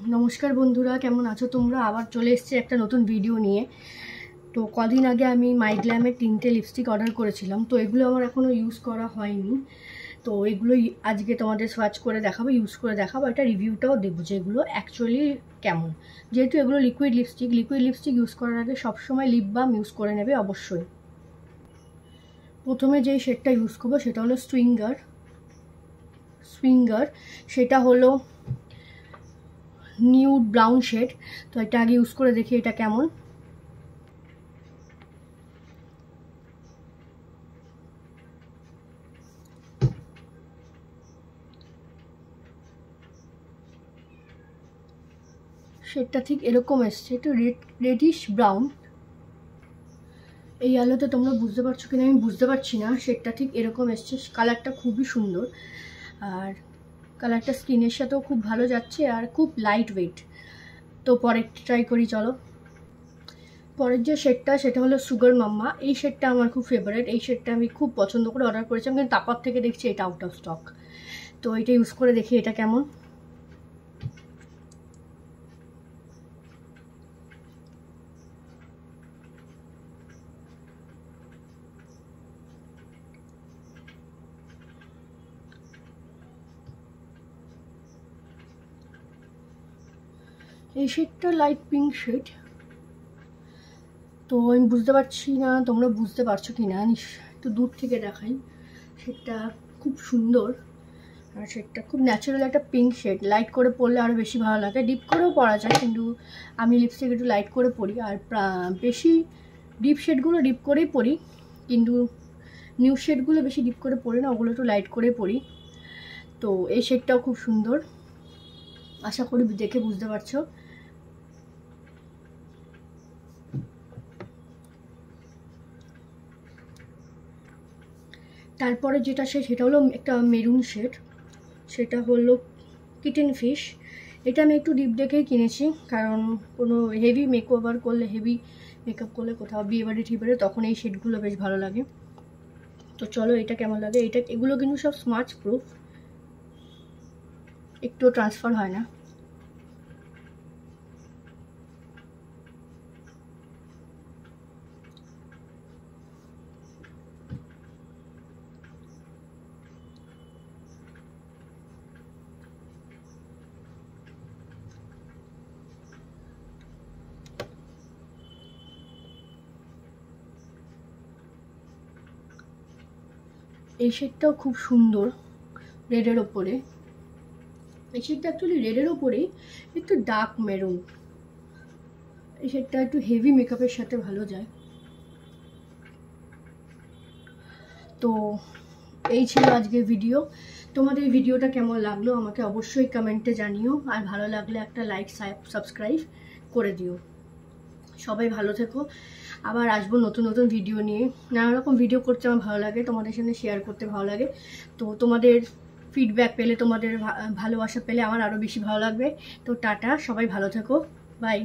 নমস্কার বন্ধুরা, কেমন আছো তোমরা? আবার চলে এসেছি একটা নতুন ভিডিও নিয়ে। তো কদিন আগে আমি মাইগ্ল্যামের 3টে লিপস্টিক অর্ডার করেছিলাম, তো এগুলো আমার এখনও ইউজ করা হয়নি। তো এগুলো আজকে তোমাদের সোয়াচ করে দেখাবো, ইউজ করে দেখাবো, একটা রিভিউটাও দেবো যে এগুলো অ্যাকচুয়ালি কেমন। যেহেতু এগুলো লিকুইড লিপস্টিক ইউজ করার আগে সবসময় লিপ বাম ইউজ করে নেবে অবশ্যই। প্রথমে যেই শেডটা ইউজ করবো সেটা হলো সুইঙ্গার, সেটা হলো নিউড ব্রাউন শেড। তো এটা আগে ইউজ করে দেখি এটা কেমন। শেডটা ঠিক এরকম এসছে, একটু রেডিশ ব্রাউন। এই আলোতে তোমরা বুঝতে পারছো কিনা আমি বুঝতে পারছি না। শেডটা ঠিক এরকম এসছে, কালারটা খুবই সুন্দর, আর কালারটা স্কিনের সাথেও খুব ভালো যাচ্ছে, আর খুব লাইট ওয়েট। তো পরে ট্রাই করি, চলো। পরের যে শেডটা সেটা হলো সুগার মাম্মা। এই শেডটা আমার খুব ফেভারিট, এই শেডটা আমি খুব পছন্দ করে অর্ডার করেছিলাম, কিন্তু তারপর থেকে দেখছি এটা আউট অফ স্টক। তো এটা ইউজ করে দেখি এটা কেমন। এই শেডটা লাইট পিঙ্ক শেড। তো আমি বুঝতে পারছি না তোমরা বুঝতে পারছো কি না, একটু দূর থেকে দেখাই। শেডটা খুব সুন্দর, আর শেডটা খুব ন্যাচারাল একটা পিঙ্ক শেড। লাইট করে পরলে আরও বেশি ভালো লাগে, ডিপ করেও পরা যায়, কিন্তু আমি লিপস্টিক একটু লাইট করে পরি। আর বেশি ডিপ শেডগুলো ডিপ করেই পরি, কিন্তু নিউ শেডগুলো বেশি ডিপ করে পরি না, ওগুলো একটু লাইট করে পরি। তো এই শেডটাও খুব সুন্দর, আশা করি দেখে বুঝতে পারছো। তারপরে যেটা সেটা হলো একটা মেরুন শেড, সেটা হলো কিটেন ফিশ। এটা আমি একটু ডিপ দেখেই কিনেছি, কারণ কোনো হেভি মেকআপ করলে কোথাও বিয়েবাড়ি ঠিবাড়ি তখন এই শেডগুলো বেশ ভালো লাগে। তো চলো এটা কেমন লাগে। এগুলো কিন্তু সব স্মাচ প্রুফ, একটুও ট্রান্সফার হয় না। এই শেডটাও খুব সুন্দর, রেডের ওপরে। এই শেডটা অ্যাকচুয়ালি রেডের ওপরেই একটু ডার্ক মেরুন। এই শেডটা একটু হেভি মেকআপের সাথে ভালো যায়। তো এই ছিল আজকের ভিডিও। তোমাদের এই ভিডিওটা কেমন লাগলো আমাকে অবশ্যই কমেন্টে জানিও, আর ভালো লাগলে একটা লাইক সাবস্ক্রাইব করে দিও। সবাই ভালো থেকো, আবার আসবো নতুন নতুন ভিডিও নিয়ে। নানা রকম ভিডিও করতে আমার ভালো লাগে, তোমাদের সামনে শেয়ার করতে ভালো লাগে। তো তোমাদের ফিডব্যাক পেলে, তোমাদের ভালোবাসা পেলে আমার আরও বেশি ভালো লাগবে। তো টাটা, সবাই ভালো থেকো, বাই।